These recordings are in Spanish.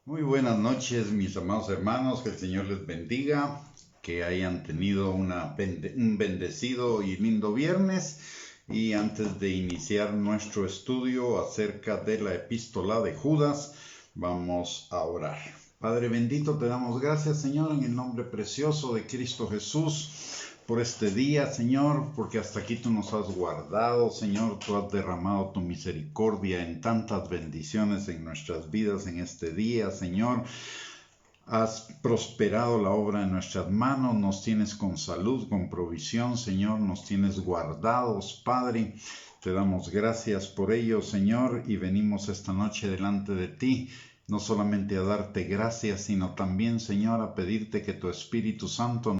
Muy buenas noches, mis amados hermanos, que el Señor les bendiga, que hayan tenido un bendecido y lindo viernes. Y antes de iniciar nuestro estudio acerca de la epístola de Judas, vamos a orar. Padre bendito, te damos gracias, Señor, en el nombre precioso de Cristo Jesús, por este día, Señor, porque hasta aquí tú nos has guardado, Señor, tú has derramado tu misericordia en tantas bendiciones en nuestras vidas en este día, Señor. Has prosperado la obra en nuestras manos, nos tienes con salud, con provisión, Señor, nos tienes guardados, Padre. Te damos gracias por ello, Señor, y venimos esta noche delante de ti, no solamente a darte gracias, sino también, Señor, a pedirte que tu Espíritu Santo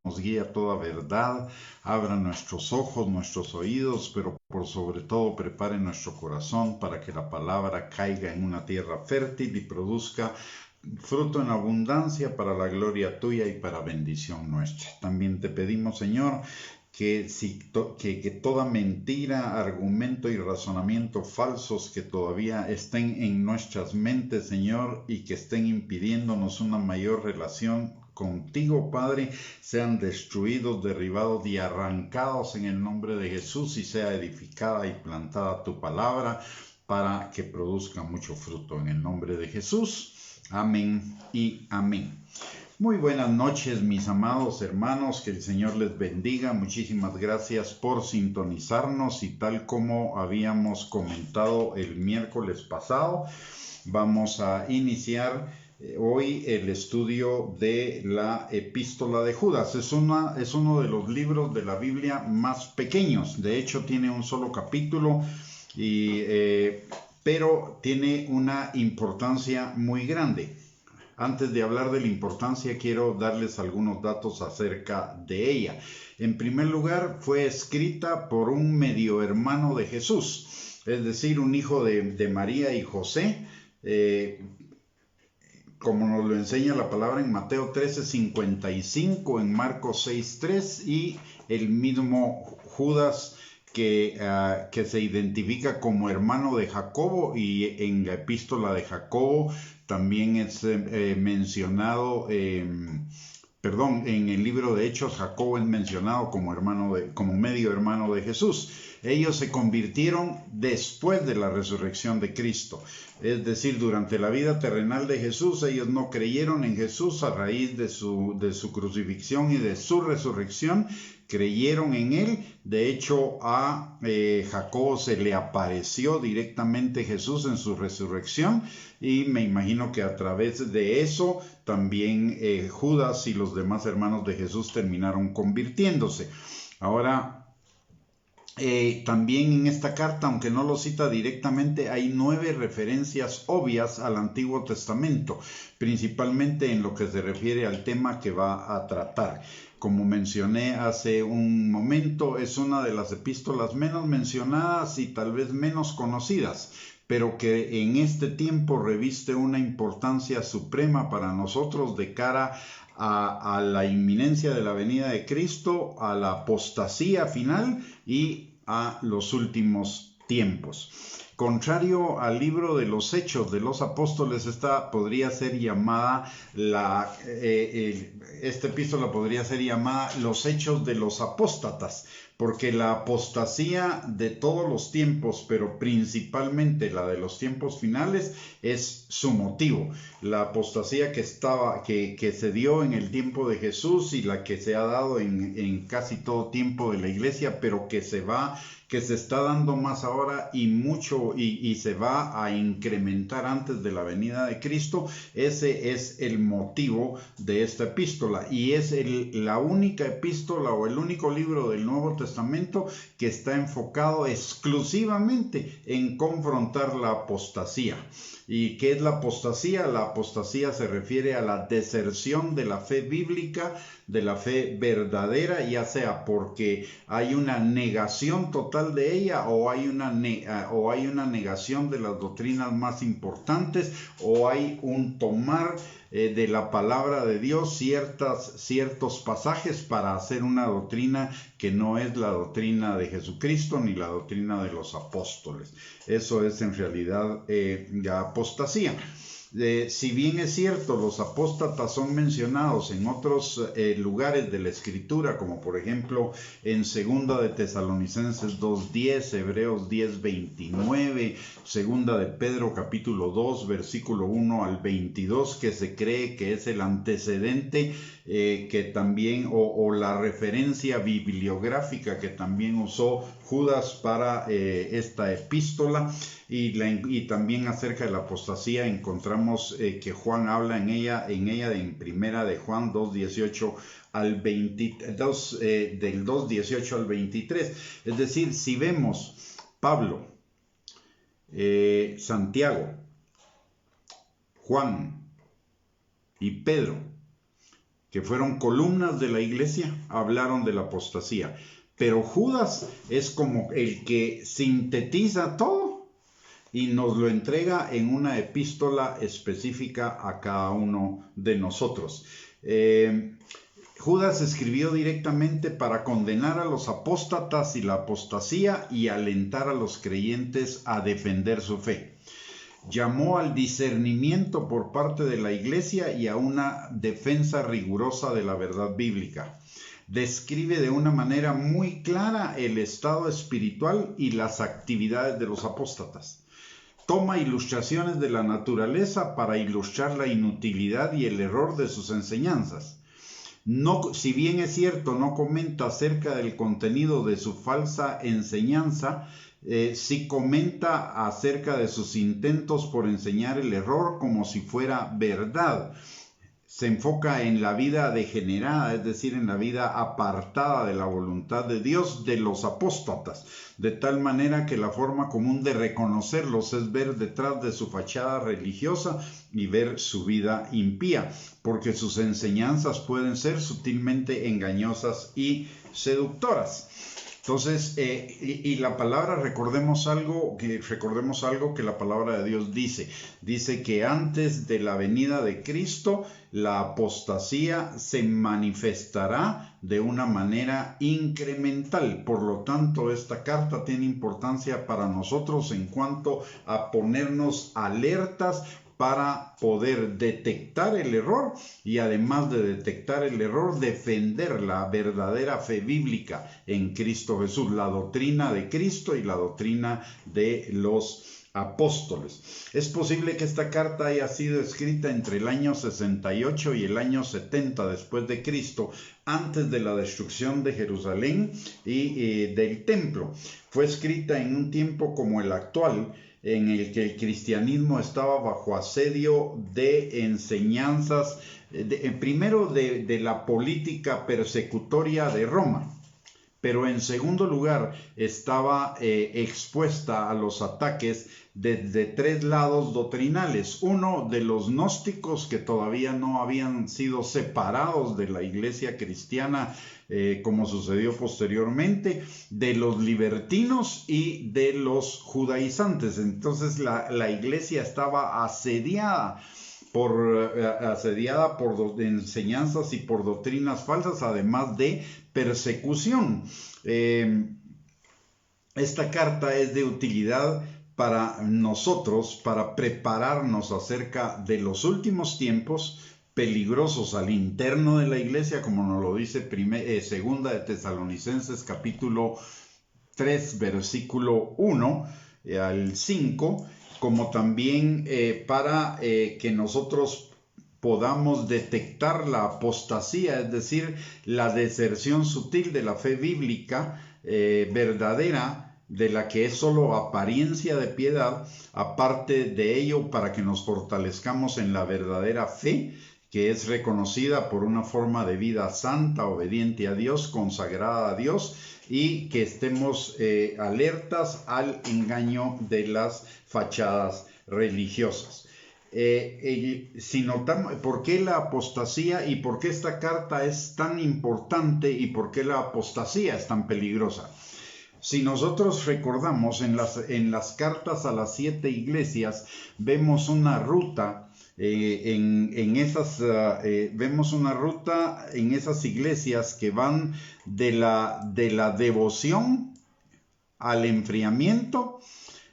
nos guíe a toda verdad, abra nuestros ojos, nuestros oídos, pero por sobre todo prepare nuestro corazón para que la palabra caiga en una tierra fértil y produzca fruto en abundancia para la gloria tuya y para bendición nuestra. También te pedimos, Señor, que toda mentira, argumento y razonamiento falsos que todavía estén en nuestras mentes, Señor, y que estén impidiéndonos una mayor relación contigo, Padre, sean destruidos, derribados y arrancados en el nombre de Jesús, y sea edificada y plantada tu palabra para que produzca mucho fruto en el nombre de Jesús. Amén y amén. Muy buenas noches, mis amados hermanos, que el Señor les bendiga. Muchísimas gracias por sintonizarnos, y tal como habíamos comentado el miércoles pasado, vamos a iniciar hoy el estudio de la epístola de Judas. Es uno de los libros de la Biblia más pequeños. De hecho, tiene un solo capítulo, pero tiene una importancia muy grande. Antes de hablar de la importancia, quiero darles algunos datos acerca de ella. En primer lugar, fue escrita por un medio hermano de Jesús, es decir, un hijo de María y José, como nos lo enseña la palabra en Mateo 13:55, en Marcos 6:3, y el mismo Judas que se identifica como hermano de Jacobo, y en la epístola de Jacobo también es mencionado, en el libro de Hechos, Jacobo es mencionado como medio hermano de Jesús. Ellos se convirtieron después de la resurrección de Cristo. Es decir, durante la vida terrenal de Jesús, ellos no creyeron en Jesús a raíz de su crucifixión y de su resurrección. Creyeron en él. De hecho, a Jacobo se le apareció directamente Jesús en su resurrección, y me imagino que a través de eso también Judas y los demás hermanos de Jesús terminaron convirtiéndose. Ahora, también en esta carta, aunque no lo cita directamente, hay 9 referencias obvias al Antiguo Testamento, principalmente en lo que se refiere al tema que va a tratar. Como mencioné hace un momento, es una de las epístolas menos mencionadas y tal vez menos conocidas, pero que en este tiempo reviste una importancia suprema para nosotros de cara a la inminencia de la venida de Cristo, a la apostasía final y a los últimos tiempos. Contrario al libro de los Hechos de los Apóstoles, esta epístola podría ser llamada los Hechos de los Apóstatas, porque la apostasía de todos los tiempos, pero principalmente la de los tiempos finales, es su motivo. La apostasía que se dio en el tiempo de Jesús, y la que se ha dado en casi todo tiempo de la iglesia, pero que se está dando más ahora y se va a incrementar antes de la venida de Cristo. Ese es el motivo de esta epístola, y es la única epístola o el único libro del Nuevo Testamento que está enfocado exclusivamente en confrontar la apostasía. ¿Y qué es la apostasía? La apostasía se refiere a la deserción de la fe bíblica de la fe verdadera, ya sea porque hay una negación total de ella o hay una negación de las doctrinas más importantes, o hay un tomar de la palabra de Dios ciertos pasajes para hacer una doctrina que no es la doctrina de Jesucristo ni la doctrina de los apóstoles. Eso es en realidad la apostasía. Si bien es cierto, los apóstatas son mencionados en otros lugares de la Escritura, como por ejemplo en 2 de Tesalonicenses 2:10, Hebreos 10:29, 2 de Pedro capítulo 2, versículo 1 al 22, que se cree que es el antecedente que también, o la referencia bibliográfica que también usó Judas para esta epístola. Y también acerca de la apostasía encontramos que Juan habla en ella en primera de Juan 2:18 al 22, del 2:18 al 23. Es decir, si vemos Pablo, Santiago, Juan y Pedro, que fueron columnas de la iglesia, hablaron de la apostasía. Pero Judas es como el que sintetiza todo y nos lo entrega en una epístola específica a cada uno de nosotros. Judas escribió directamente para condenar a los apóstatas y la apostasía y alentar a los creyentes a defender su fe. Llamó al discernimiento por parte de la iglesia y a una defensa rigurosa de la verdad bíblica. Describe de una manera muy clara el estado espiritual y las actividades de los apóstatas. Toma ilustraciones de la naturaleza para ilustrar la inutilidad y el error de sus enseñanzas. No, si bien es cierto, no comenta acerca del contenido de su falsa enseñanza, sí comenta acerca de sus intentos por enseñar el error como si fuera verdad. Se enfoca en la vida degenerada, es decir, en la vida apartada de la voluntad de Dios de los apóstatas, de tal manera que la forma común de reconocerlos es ver detrás de su fachada religiosa y ver su vida impía, porque sus enseñanzas pueden ser sutilmente engañosas y seductoras. Entonces, y la palabra, recordemos algo que la palabra de Dios dice que antes de la venida de Cristo, la apostasía se manifestará de una manera incremental. Por lo tanto, esta carta tiene importancia para nosotros en cuanto a ponernos alertas para poder detectar el error y, además de detectar el error, defender la verdadera fe bíblica en Cristo Jesús, la doctrina de Cristo y la doctrina de los apóstoles. Es posible que esta carta haya sido escrita entre el año 68 y el año 70 después de Cristo, antes de la destrucción de Jerusalén y del templo. Fue escrita en un tiempo como el actual, en el que el cristianismo estaba bajo asedio de enseñanzas, primero de la política persecutoria de Roma, pero en segundo lugar estaba expuesta a los ataques desde tres lados doctrinales. Uno, de los gnósticos, que todavía no habían sido separados de la iglesia cristiana, como sucedió posteriormente, de los libertinos y de los judaizantes. Entonces la iglesia estaba asediada por enseñanzas y por doctrinas falsas, además de persecución. Esta carta es de utilidad para nosotros, para prepararnos acerca de los últimos tiempos peligrosos al interno de la iglesia, como nos lo dice segunda de Tesalonicenses capítulo 3, versículo 1 al 5, como también para que nosotros podamos detectar la apostasía, es decir, la deserción sutil de la fe bíblica verdadera, de la que es solo apariencia de piedad. Aparte de ello, para que nos fortalezcamos en la verdadera fe, que es reconocida por una forma de vida santa, obediente a Dios, consagrada a Dios, y que estemos alertas al engaño de las fachadas religiosas. Si notamos, ¿por qué la apostasía y por qué esta carta es tan importante y por qué la apostasía es tan peligrosa? Si nosotros recordamos en las cartas a las 7 iglesias, vemos una ruta vemos una ruta en esas iglesias que van de la devoción al enfriamiento,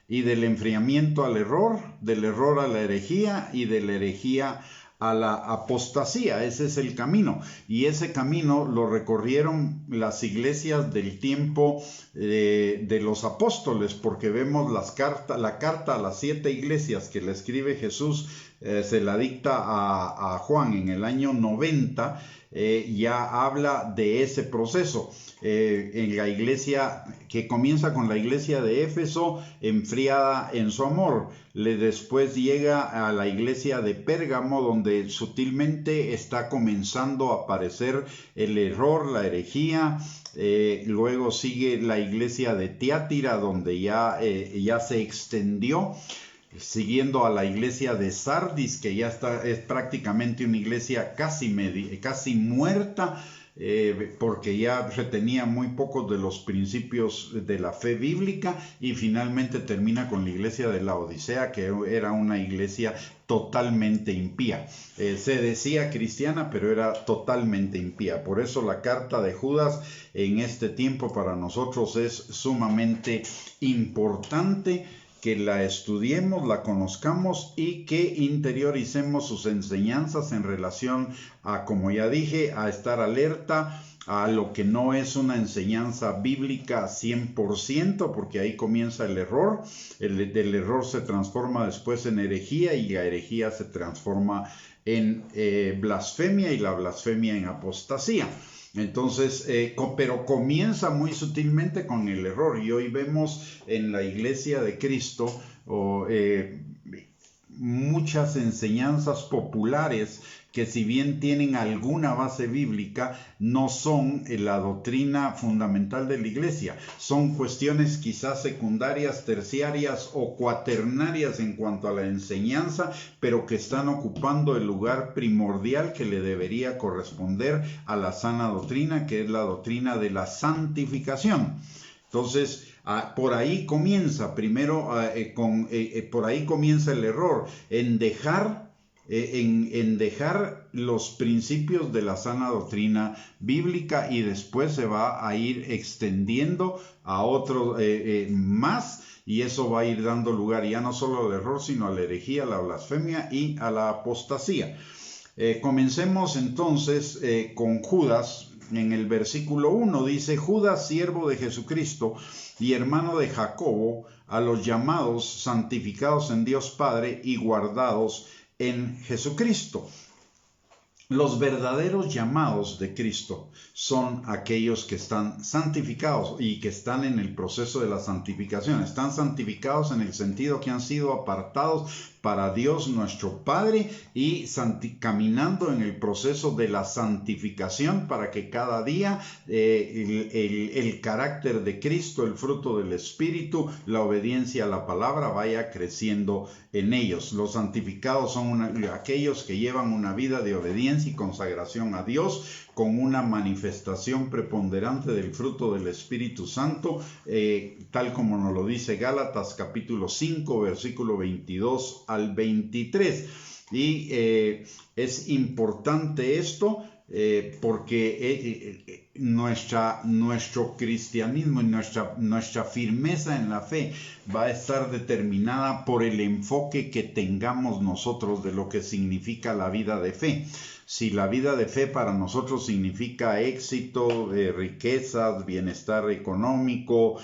y del enfriamiento al error, del error a la herejía y de la herejía a la apostasía. Ese es el camino, y ese camino lo recorrieron las iglesias del tiempo de los apóstoles, porque vemos la carta a las 7 iglesias que le escribe Jesús, se la dicta a Juan en el año 90, ya habla de ese proceso. En la iglesia que comienza con la iglesia de Éfeso, enfriada en su amor. Después llega a la iglesia de Pérgamo, donde sutilmente está comenzando a aparecer el error, la herejía. Luego sigue la iglesia de Tiátira, donde ya se extendió, siguiendo a la iglesia de Sardis, que ya es prácticamente una iglesia casi muerta, porque ya retenía muy pocos de los principios de la fe bíblica, y finalmente termina con la iglesia de Laodicea, que era una iglesia totalmente impía. Se decía cristiana, pero era totalmente impía. Por eso la carta de Judas en este tiempo para nosotros es sumamente importante, que la estudiemos, la conozcamos y que interioricemos sus enseñanzas en relación a, como ya dije, a estar alerta a lo que no es una enseñanza bíblica 100%, porque ahí comienza el error. El error se transforma después en herejía, y la herejía se transforma en blasfemia, y la blasfemia en apostasía. Entonces, pero comienza muy sutilmente con el error, y hoy vemos en la iglesia de Cristo muchas enseñanzas populares que, si bien tienen alguna base bíblica, no son la doctrina fundamental de la iglesia. Son cuestiones quizás secundarias, terciarias o cuaternarias en cuanto a la enseñanza, pero que están ocupando el lugar primordial que le debería corresponder a la sana doctrina, que es la doctrina de la santificación. Entonces, por ahí comienza, por ahí comienza el error, en dejar los principios de la sana doctrina bíblica, y después se va a ir extendiendo a otros más, y eso va a ir dando lugar ya no solo al error, sino a la herejía, a la blasfemia y a la apostasía. Comencemos entonces con Judas. En el versículo 1 dice: Judas, siervo de Jesucristo y hermano de Jacobo, a los llamados, santificados en Dios Padre y guardados en Jesucristo. Los verdaderos llamados de Cristo son aquellos que están santificados y que están en el proceso de la santificación. Están santificados en el sentido que han sido apartados para Dios nuestro Padre, y caminando en el proceso de la santificación, para que cada día el carácter de Cristo, el fruto del Espíritu, la obediencia a la palabra vaya creciendo en ellos. Los santificados son aquellos que llevan una vida de obediencia y consagración a Dios, con una manifestación preponderante del fruto del Espíritu Santo, tal como nos lo dice Gálatas capítulo 5, versículo 22 al 23. Y es importante esto, porque nuestro cristianismo y nuestra firmeza en la fe va a estar determinada por el enfoque que tengamos nosotros de lo que significa la vida de fe. Si la vida de fe para nosotros significa éxito, riquezas, bienestar económico,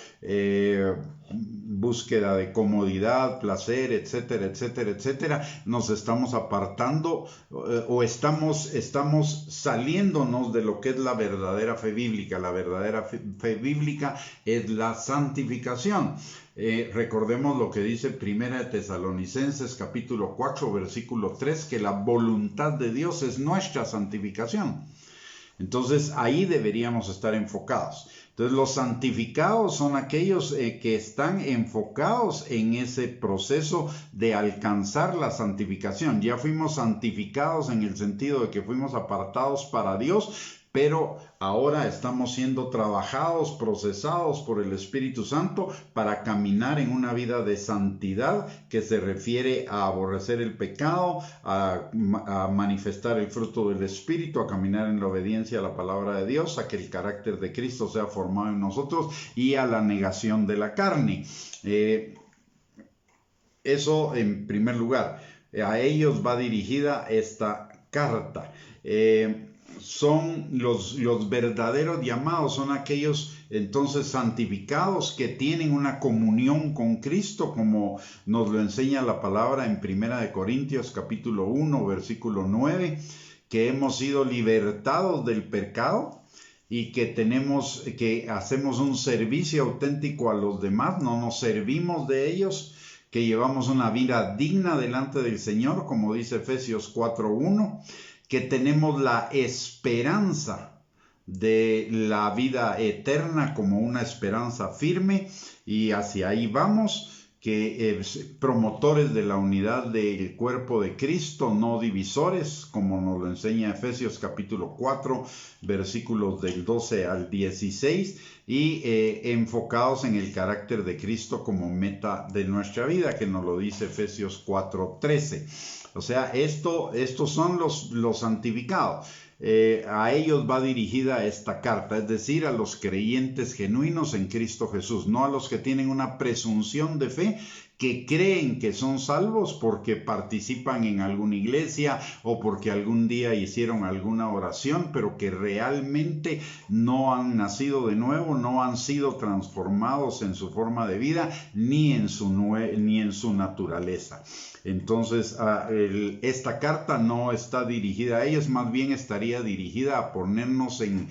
búsqueda de comodidad, placer, etcétera, etcétera, etcétera, nos estamos apartando o estamos saliéndonos de lo que es la verdadera fe bíblica. La verdadera fe bíblica es la santificación. Recordemos lo que dice Primera de Tesalonicenses capítulo 4 versículo 3, que la voluntad de Dios es nuestra santificación. Entonces ahí deberíamos estar enfocados. Entonces los santificados son aquellos que están enfocados en ese proceso de alcanzar la santificación. Ya fuimos santificados en el sentido de que fuimos apartados para Dios, pero ahora estamos siendo trabajados, procesados por el Espíritu Santo para caminar en una vida de santidad que se refiere a aborrecer el pecado, a manifestar el fruto del Espíritu, a caminar en la obediencia a la palabra de Dios, a que el carácter de Cristo sea formado en nosotros y a la negación de la carne. Eso en primer lugar. A ellos va dirigida esta carta. Son los verdaderos llamados, son aquellos entonces santificados que tienen una comunión con Cristo, como nos lo enseña la palabra en 1 Corintios capítulo 1, versículo 9, que hemos sido libertados del pecado y que hacemos un servicio auténtico a los demás, no nos servimos de ellos, que llevamos una vida digna delante del Señor, como dice Efesios 4:1, que tenemos la esperanza de la vida eterna como una esperanza firme, y hacia ahí vamos, que promotores de la unidad del cuerpo de Cristo, no divisores, como nos lo enseña Efesios capítulo 4, versículos del 12 al 16, y enfocados en el carácter de Cristo como meta de nuestra vida, que nos lo dice Efesios 4:13. O sea, estos son los santificados. A ellos va dirigida esta carta, es decir, a los creyentes genuinos en Cristo Jesús, no a los que tienen una presunción de fe, que creen que son salvos porque participan en alguna iglesia o porque algún día hicieron alguna oración, pero que realmente no han nacido de nuevo, no han sido transformados en su forma de vida ni en su naturaleza. Entonces, esta carta no está dirigida a ellos, más bien estaría dirigida a ponernos en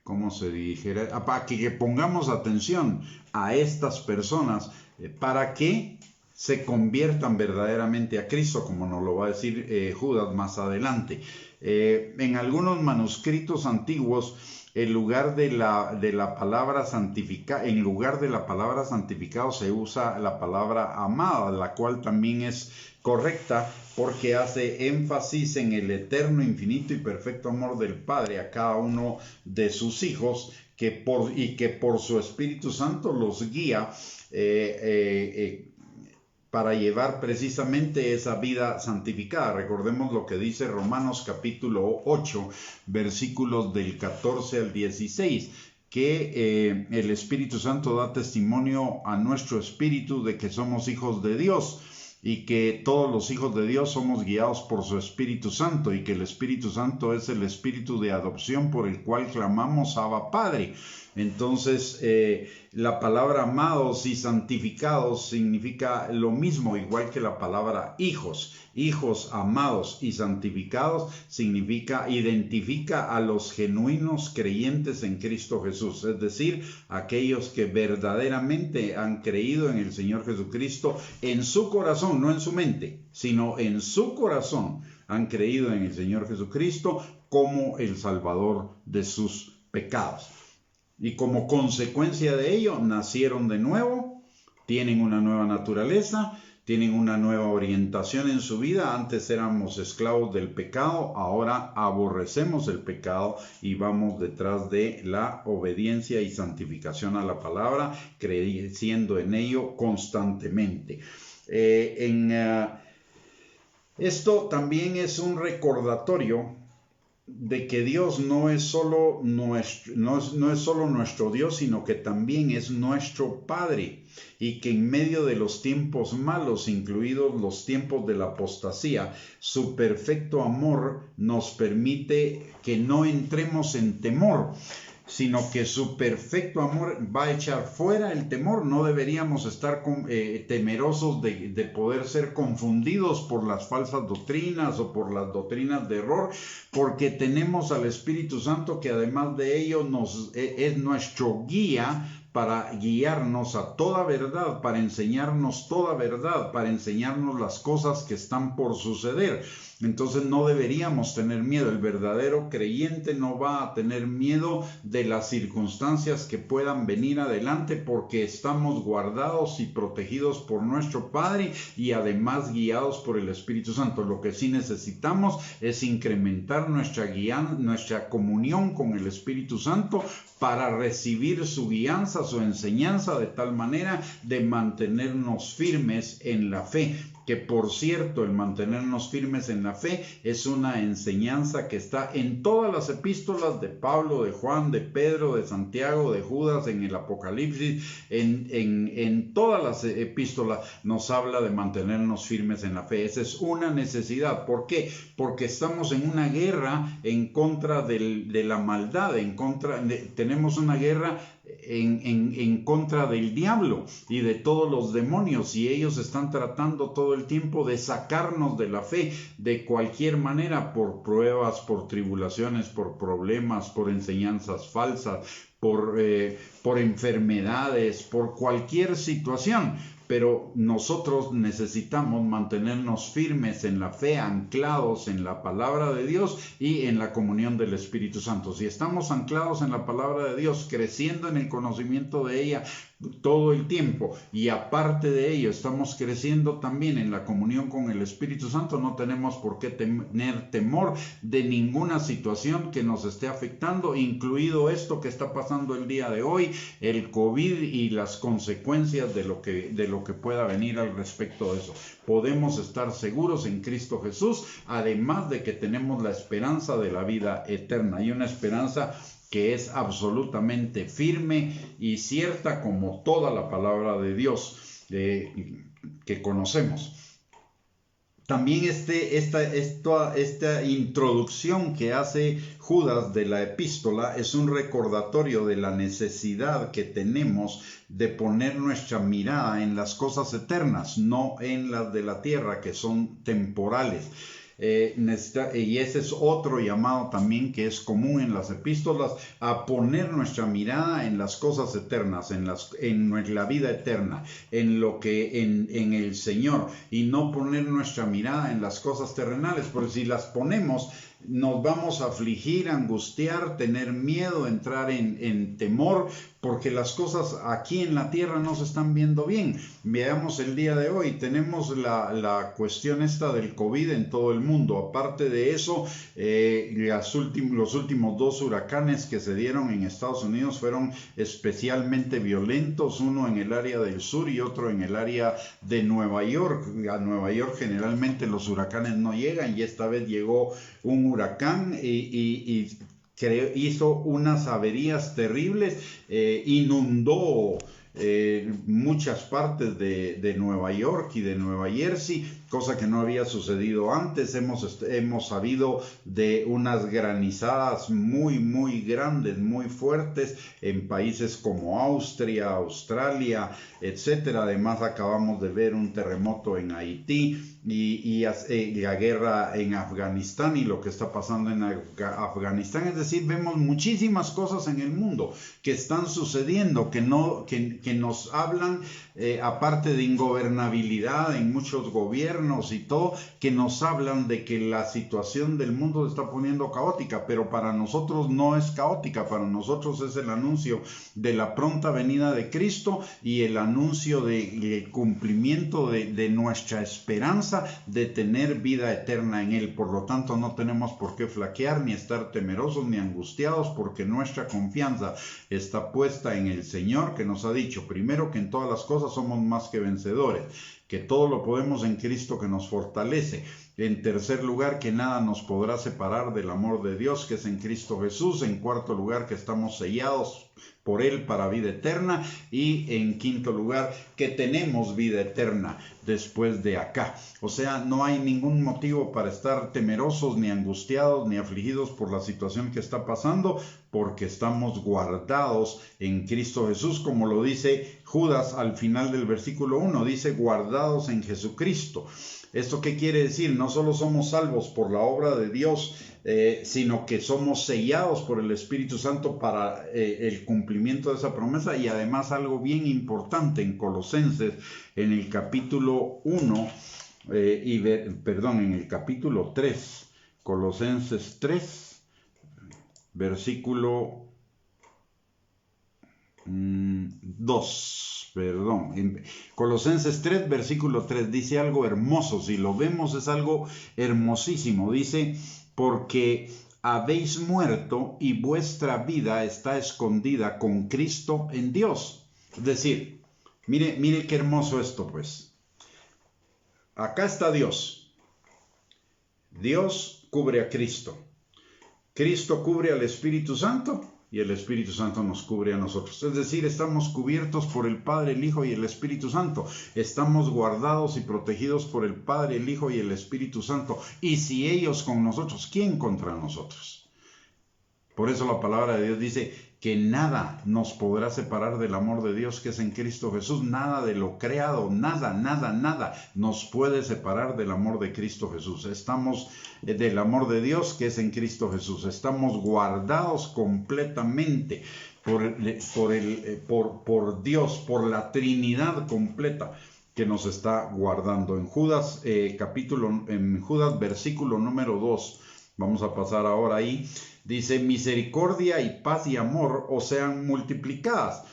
¿cómo se dijera? Para que pongamos atención a estas personas para que se conviertan verdaderamente a Cristo, como nos lo va a decir Judas más adelante. En algunos manuscritos antiguos, en lugar de la palabra santificado se usa la palabra amada, la cual también es correcta porque hace énfasis en el eterno, infinito y perfecto amor del Padre a cada uno de sus hijos, que por su Espíritu Santo los guía para llevar precisamente esa vida santificada. Recordemos lo que dice Romanos capítulo 8, versículos del 14 al 16, que el Espíritu Santo da testimonio a nuestro espíritu de que somos hijos de Dios, y que todos los hijos de Dios somos guiados por su Espíritu Santo, y que el Espíritu Santo es el Espíritu de adopción por el cual clamamos Abba Padre. Entonces, la palabra amados y santificados significa lo mismo, igual que la palabra hijos. Hijos amados y santificados identifica a los genuinos creyentes en Cristo Jesús, es decir, aquellos que verdaderamente han creído en el Señor Jesucristo en su corazón, no en su mente, sino en su corazón han creído en el Señor Jesucristo como el Salvador de sus pecados. Y como consecuencia de ello, nacieron de nuevo, tienen una nueva naturaleza, tienen una nueva orientación en su vida. Antes éramos esclavos del pecado, ahora aborrecemos el pecado y vamos detrás de la obediencia y santificación a la palabra, creciendo en ello constantemente. Esto también es un recordatorio de que Dios no es solo nuestro Dios, sino que también es nuestro Padre, y que en medio de los tiempos malos, incluidos los tiempos de la apostasía, su perfecto amor nos permite que no entremos en temor, sino que su perfecto amor va a echar fuera el temor. No deberíamos estar temerosos de poder ser confundidos por las falsas doctrinas o por las doctrinas de error, porque tenemos al Espíritu Santo que además de ello es nuestro guía para guiarnos a toda verdad, para enseñarnos toda verdad, para enseñarnos las cosas que están por suceder. Entonces no deberíamos tener miedo. El verdadero creyente no va a tener miedo de las circunstancias que puedan venir adelante, porque estamos guardados y protegidos por nuestro Padre y además guiados por el Espíritu Santo. Lo que sí necesitamos es incrementar nuestra comunión con el Espíritu Santo para recibir su guianza, su enseñanza, de tal manera de mantenernos firmes en la fe. Que por cierto, el mantenernos firmes en la fe es una enseñanza que está en todas las epístolas de Pablo, de Juan, de Pedro, de Santiago, de Judas, en el Apocalipsis, en todas las epístolas nos habla de mantenernos firmes en la fe. Esa es una necesidad. ¿Por qué? Porque estamos en una guerra en contra de la maldad, tenemos una guerra en contra del diablo y de todos los demonios, y ellos están tratando todo el tiempo de sacarnos de la fe de cualquier manera, por pruebas, por tribulaciones, por problemas, por enseñanzas falsas, por enfermedades, por cualquier situación. Pero nosotros necesitamos mantenernos firmes en la fe, anclados en la palabra de Dios y en la comunión del Espíritu Santo. Si estamos anclados en la palabra de Dios, creciendo en el conocimiento de ella todo el tiempo, y aparte de ello estamos creciendo también en la comunión con el Espíritu Santo, no tenemos por qué tener temor de ninguna situación que nos esté afectando, incluido esto que está pasando el día de hoy, el COVID y las consecuencias de lo que pueda venir al respecto de eso. Podemos estar seguros en Cristo Jesús, además de que tenemos la esperanza de la vida eterna, y una esperanza que es absolutamente firme y cierta, como toda la palabra de Dios que conocemos. También esta introducción que hace Judas de la epístola es un recordatorio de la necesidad que tenemos de poner nuestra mirada en las cosas eternas, no en las de la tierra, que son temporales. Y ese es otro llamado también que es común en las epístolas, a poner nuestra mirada en las cosas eternas, en la vida eterna, en el Señor, y no poner nuestra mirada en las cosas terrenales, porque si las ponemos nos vamos a afligir, angustiar, tener miedo, entrar en temor, porque las cosas aquí en la tierra no se están viendo bien. Veamos el día de hoy, tenemos la cuestión esta del COVID en todo el mundo. Aparte de eso, los últimos 2 huracanes que se dieron en Estados Unidos fueron especialmente violentos, uno en el área del sur y otro en el área de Nueva York. A Nueva York generalmente los huracanes no llegan, y esta vez llegó un huracán y hizo unas averías terribles, inundó muchas partes de Nueva York y de Nueva Jersey, cosa que no había sucedido antes. Hemos sabido de unas granizadas muy, muy grandes, muy fuertes en países como Austria, Australia, etcétera. Además, acabamos de ver un terremoto en Haití y la guerra en Afganistán y lo que está pasando en Afganistán. Es decir, vemos muchísimas cosas en el mundo que están sucediendo, que nos hablan, aparte de ingobernabilidad en muchos gobiernos y todo, que nos hablan de que la situación del mundo se está poniendo caótica, pero para nosotros no es caótica. Para nosotros es el anuncio de la pronta venida de Cristo y el anuncio del cumplimiento de nuestra esperanza de tener vida eterna en Él. Por lo tanto, no tenemos por qué flaquear, ni estar temerosos, ni angustiados, porque nuestra confianza está puesta en el Señor, que nos ha dicho, primero, que en todas las cosas somos más que vencedores, que todo lo podemos en Cristo que nos fortalece. En tercer lugar, que nada nos podrá separar del amor de Dios que es en Cristo Jesús. En cuarto lugar, que estamos sellados por Él para vida eterna. Y en quinto lugar, que tenemos vida eterna después de acá. O sea, no hay ningún motivo para estar temerosos, ni angustiados, ni afligidos por la situación que está pasando, porque estamos guardados en Cristo Jesús, como lo dice Judas al final del versículo 1 dice guardados en Jesucristo. ¿Esto qué quiere decir? No solo somos salvos por la obra de Dios, sino que somos sellados por el Espíritu Santo para el cumplimiento de esa promesa. Y además algo bien importante en Colosenses, en el capítulo 1, en el capítulo 3, Colosenses 3, versículo 2, en Colosenses 3, versículo 3, dice algo hermoso. Si lo vemos es algo hermosísimo. Dice, porque habéis muerto y vuestra vida está escondida con Cristo en Dios. Es decir, mire qué hermoso esto, pues. Acá está Dios. Dios cubre a Cristo. Cristo cubre al Espíritu Santo y el Espíritu Santo nos cubre a nosotros. Es decir, estamos cubiertos por el Padre, el Hijo y el Espíritu Santo. Estamos guardados y protegidos por el Padre, el Hijo y el Espíritu Santo. Y si ellos con nosotros, ¿quién contra nosotros? Por eso la palabra de Dios dice que nada nos podrá separar del amor de Dios que es en Cristo Jesús. Nada de lo creado, nada nos puede separar del amor de Cristo Jesús. Estamos del amor de Dios que es en Cristo Jesús. Estamos guardados completamente por Dios, por la Trinidad completa que nos está guardando. En Judas, Judas versículo número 2, vamos a pasar ahora ahí. Dice, misericordia y paz y amor os sean multiplicadas.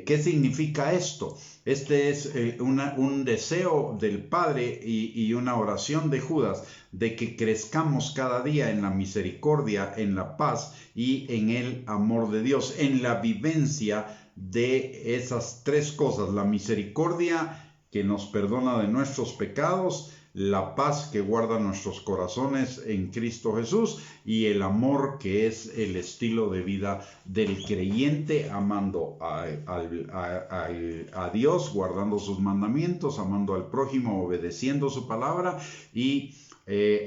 ¿Qué significa esto? Este es un deseo del Padre y una oración de Judas de que crezcamos cada día en la misericordia, en la paz y en el amor de Dios, en la vivencia de esas tres cosas: la misericordia que nos perdona de nuestros pecados, la paz que guarda nuestros corazones en Cristo Jesús y el amor que es el estilo de vida del creyente, amando a Dios, guardando sus mandamientos, amando al prójimo, obedeciendo su palabra y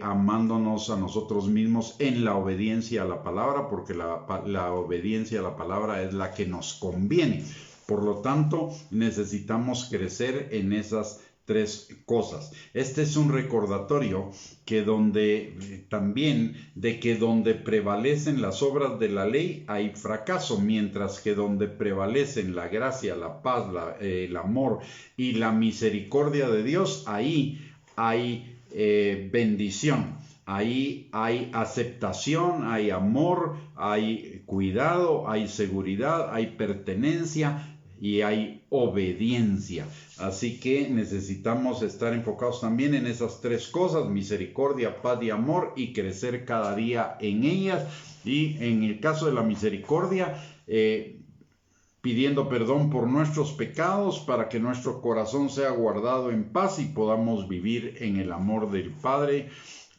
amándonos a nosotros mismos en la obediencia a la palabra, porque la obediencia a la palabra es la que nos conviene. Por lo tanto, necesitamos crecer en esas tres cosas. Este es un recordatorio que donde prevalecen las obras de la ley hay fracaso, mientras que donde prevalecen la gracia, la paz, el amor y la misericordia de Dios, ahí hay bendición. Ahí hay aceptación, hay amor, hay cuidado, hay seguridad, hay pertenencia y hay obediencia. Así que necesitamos estar enfocados también en esas tres cosas: misericordia, paz y amor, y crecer cada día en ellas. Y en el caso de la misericordia, pidiendo perdón por nuestros pecados para que nuestro corazón sea guardado en paz y podamos vivir en el amor del Padre,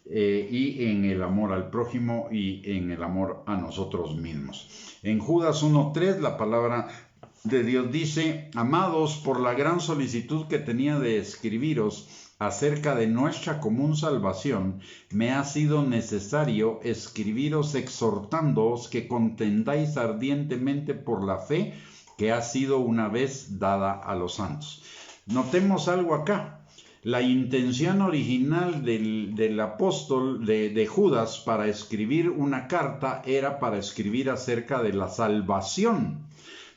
y en el amor al prójimo y en el amor a nosotros mismos. En Judas 1:3 la palabra de Dios dice: amados, por la gran solicitud que tenía de escribiros acerca de nuestra común salvación, me ha sido necesario escribiros exhortándoos que contendáis ardientemente por la fe que ha sido una vez dada a los santos. Notemos algo acá. La intención original del apóstol de Judas para escribir una carta era para escribir acerca de la salvación.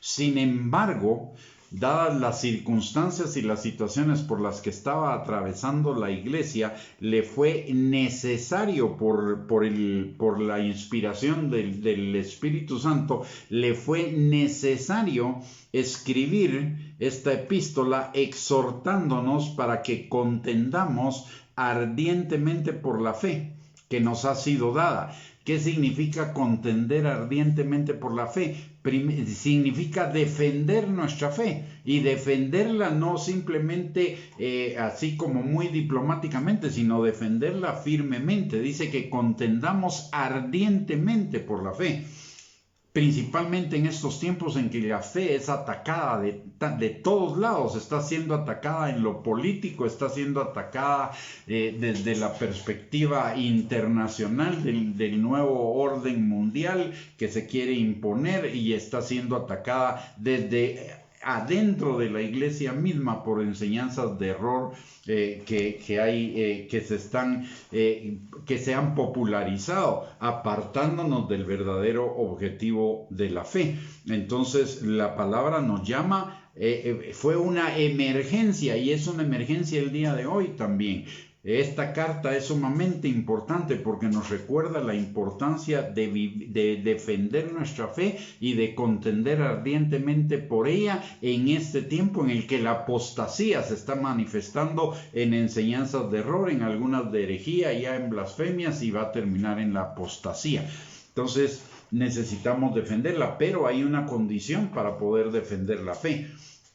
Sin embargo, dadas las circunstancias y las situaciones por las que estaba atravesando la iglesia, le fue necesario, por la inspiración del Espíritu Santo, le fue necesario escribir esta epístola exhortándonos para que contendamos ardientemente por la fe que nos ha sido dada. ¿Qué significa contender ardientemente por la fe? Significa defender nuestra fe, y defenderla no simplemente así como muy diplomáticamente, sino defenderla firmemente. Dice que contendamos ardientemente por la fe, principalmente en estos tiempos en que la fe es atacada de todos lados. Está siendo atacada en lo político, está siendo atacada desde la perspectiva internacional del nuevo orden mundial que se quiere imponer, y está siendo atacada desde adentro de la iglesia misma por enseñanzas de error que hay, que se han popularizado, apartándonos del verdadero objetivo de la fe. Entonces la palabra nos llama, fue una emergencia, y es una emergencia el día de hoy también. Esta carta es sumamente importante porque nos recuerda la importancia de defender nuestra fe y de contender ardientemente por ella en este tiempo en el que la apostasía se está manifestando en enseñanzas de error, en algunas de herejía, ya en blasfemias, y va a terminar en la apostasía. Entonces necesitamos defenderla, pero hay una condición para poder defender la fe: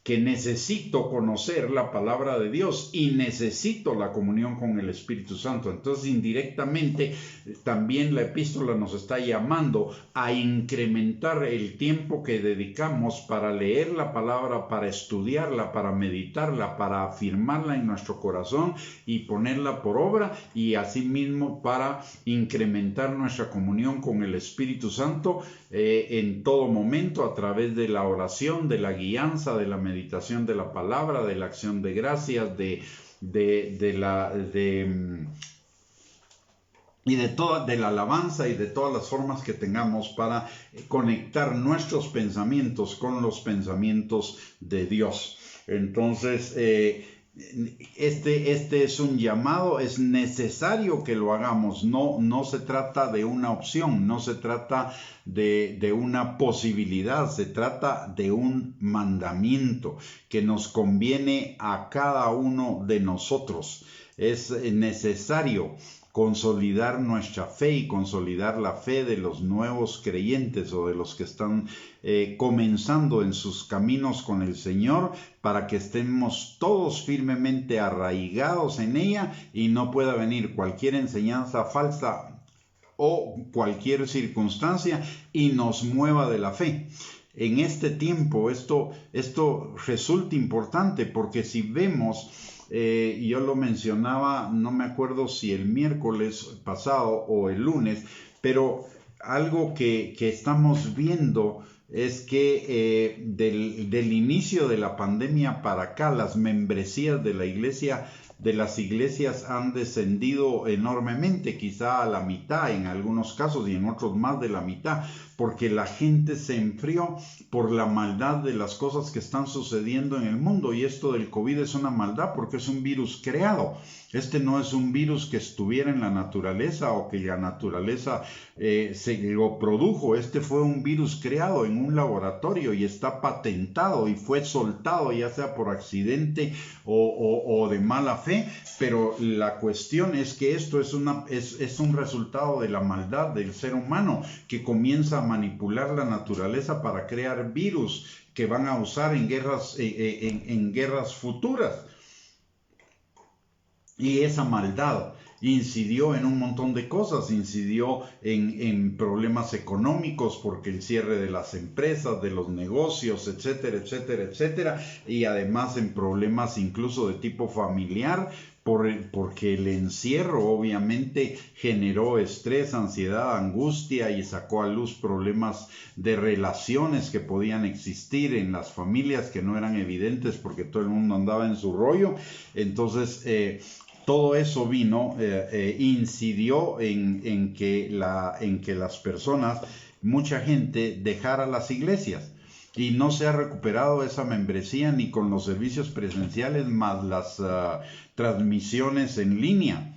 que necesito conocer la palabra de Dios y necesito la comunión con el Espíritu Santo. Entonces, indirectamente, también la epístola nos está llamando a incrementar el tiempo que dedicamos para leer la palabra, para estudiarla, para meditarla, para afirmarla en nuestro corazón y ponerla por obra, y asimismo para incrementar nuestra comunión con el Espíritu Santo en todo momento, a través de la oración, de la guianza, de la meditación de la palabra, de la acción de gracias, de la alabanza, y de todas las formas que tengamos para conectar nuestros pensamientos con los pensamientos de Dios. Entonces, este es un llamado, es necesario que lo hagamos. No se trata de una opción, no se trata de una posibilidad, se trata de un mandamiento que nos conviene a cada uno de nosotros. Es necesario consolidar nuestra fe y consolidar la fe de los nuevos creyentes o de los que están comenzando en sus caminos con el Señor, para que estemos todos firmemente arraigados en ella y no pueda venir cualquier enseñanza falsa o cualquier circunstancia y nos mueva de la fe. En este tiempo esto resulta importante, porque si vemos, yo lo mencionaba, no me acuerdo si el miércoles pasado o el lunes, pero algo que estamos viendo es que del inicio de la pandemia para acá, las membresías de las iglesias han descendido enormemente, quizá a la mitad en algunos casos y en otros más de la mitad, porque la gente se enfrió por la maldad de las cosas que están sucediendo en el mundo. Y esto del COVID es una maldad porque es un virus creado. Este no es un virus que estuviera en la naturaleza o que la naturaleza se lo produjo. Este fue un virus creado en un laboratorio y está patentado y fue soltado, ya sea por accidente o de mala fe. Pero la cuestión es que esto es un resultado de la maldad del ser humano, que comienza a manipular la naturaleza para crear virus que van a usar en guerras futuras. Y esa maldad incidió en un montón de cosas, incidió en problemas económicos, porque el cierre de las empresas, de los negocios, etcétera, etcétera, etcétera, y además en problemas incluso de tipo familiar, porque el encierro obviamente generó estrés, ansiedad, angustia, y sacó a luz problemas de relaciones que podían existir en las familias, que no eran evidentes porque todo el mundo andaba en su rollo. Entonces, todo eso incidió en que las personas, mucha gente, dejara las iglesias, y no se ha recuperado esa membresía ni con los servicios presenciales más las transmisiones en línea.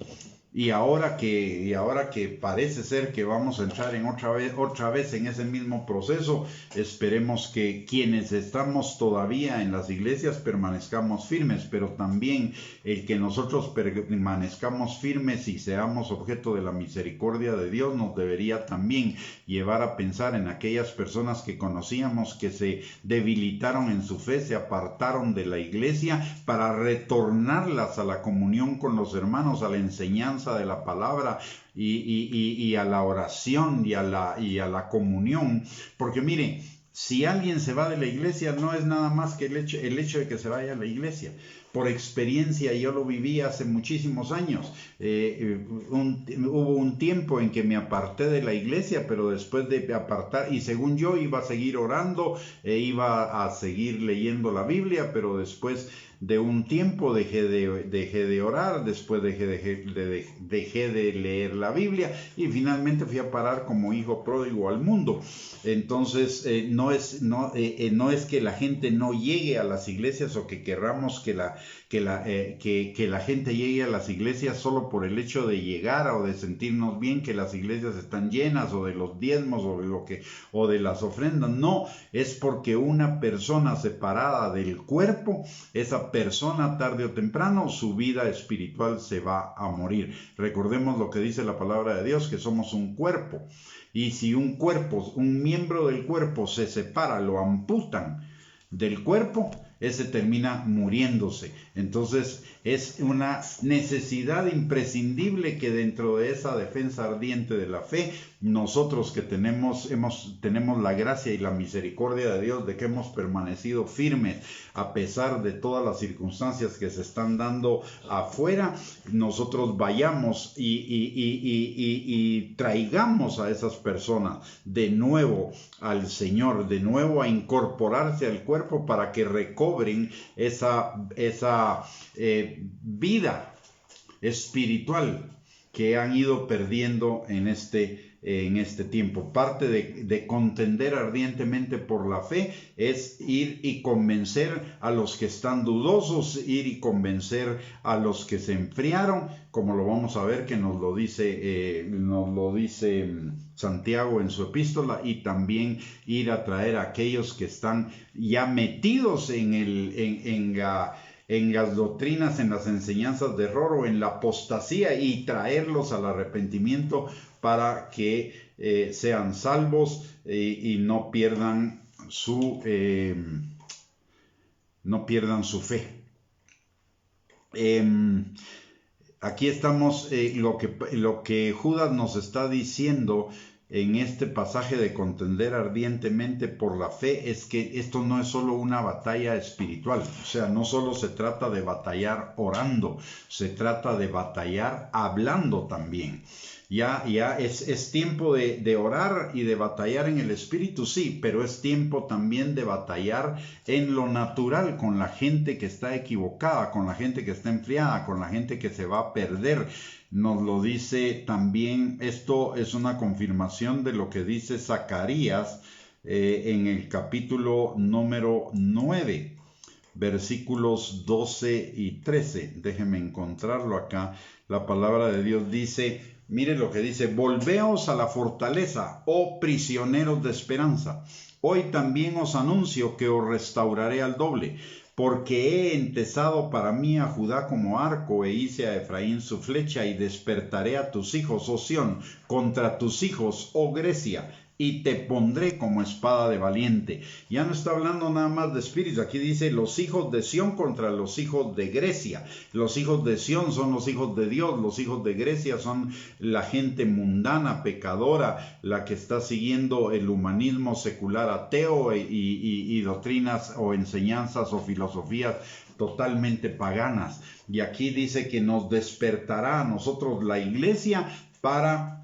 Y ahora que parece ser que vamos a entrar en otra vez en ese mismo proceso, esperemos que quienes estamos todavía en las iglesias permanezcamos firmes, pero también el que nosotros permanezcamos firmes y seamos objeto de la misericordia de Dios nos debería también llevar a pensar en aquellas personas que conocíamos que se debilitaron en su fe, se apartaron de la iglesia, para retornarlas a la comunión con los hermanos, a la enseñanza de la palabra y a la oración y a la comunión. Porque miren, Si alguien se va de la iglesia, no es nada más que el hecho de que se vaya a la iglesia. Por experiencia, yo lo viví hace muchísimos años. Hubo un tiempo en que me aparté de la iglesia, pero después de apartar, y según yo iba a seguir orando, iba a seguir leyendo la Biblia, pero después de un tiempo dejé de orar, después dejé de leer la Biblia y finalmente fui a parar como hijo pródigo al mundo. Entonces no es que la gente no llegue a las iglesias o que querramos que la gente llegue a las iglesias solo por el hecho de llegar o de sentirnos bien que las iglesias están llenas, o de los diezmos o de las ofrendas. No, es porque una persona separada del cuerpo, esa persona tarde o temprano su vida espiritual se va a morir. Recordemos lo que dice la palabra de Dios, que somos un cuerpo, y si un miembro del cuerpo se separa, lo amputan del cuerpo, ese termina muriéndose. Entonces es una necesidad imprescindible que dentro de esa defensa ardiente de la fe, nosotros que tenemos la gracia y la misericordia de Dios de que hemos permanecido firmes a pesar de todas las circunstancias que se están dando afuera, nosotros vayamos y traigamos a esas personas de nuevo al Señor, de nuevo a incorporarse al cuerpo para que recobren esa vida espiritual que han ido perdiendo en este tiempo. Parte de contender ardientemente por la fe es ir y convencer a los que están dudosos, ir y convencer a los que se enfriaron, como lo vamos a ver que nos lo dice Santiago en su epístola, y también ir a traer a aquellos que están ya metidos en las doctrinas, en las enseñanzas de error o en la apostasía, y traerlos al arrepentimiento para que sean salvos y no pierdan su fe. Aquí estamos, lo que Judas nos está diciendo en este pasaje de contender ardientemente por la fe es que esto no es solo una batalla espiritual, o sea, no solo se trata de batallar orando, se trata de batallar hablando también. Ya es tiempo de orar y de batallar en el espíritu, sí, pero es tiempo también de batallar en lo natural con la gente que está equivocada, con la gente que está enfriada, con la gente que se va a perder. Nos lo dice también, esto es una confirmación de lo que dice Zacarías en el capítulo número 9. Versículos 12 y 13. Déjenme encontrarlo acá. La palabra de Dios dice, mire lo que dice: volveos a la fortaleza, oh prisioneros de esperanza. Hoy también os anuncio que os restauraré al doble, porque he entesado para mí a Judá como arco, e hice a Efraín su flecha, y despertaré a tus hijos, oh Sión, contra tus hijos, oh Grecia, y te pondré como espada de valiente. Ya no está hablando nada más de espíritu, aquí dice los hijos de Sión contra los hijos de Grecia. Los hijos de Sión son los hijos de Dios, los hijos de Grecia son la gente mundana, pecadora, la que está siguiendo el humanismo secular ateo y doctrinas o enseñanzas o filosofías totalmente paganas. Y aquí dice que nos despertará a nosotros la iglesia para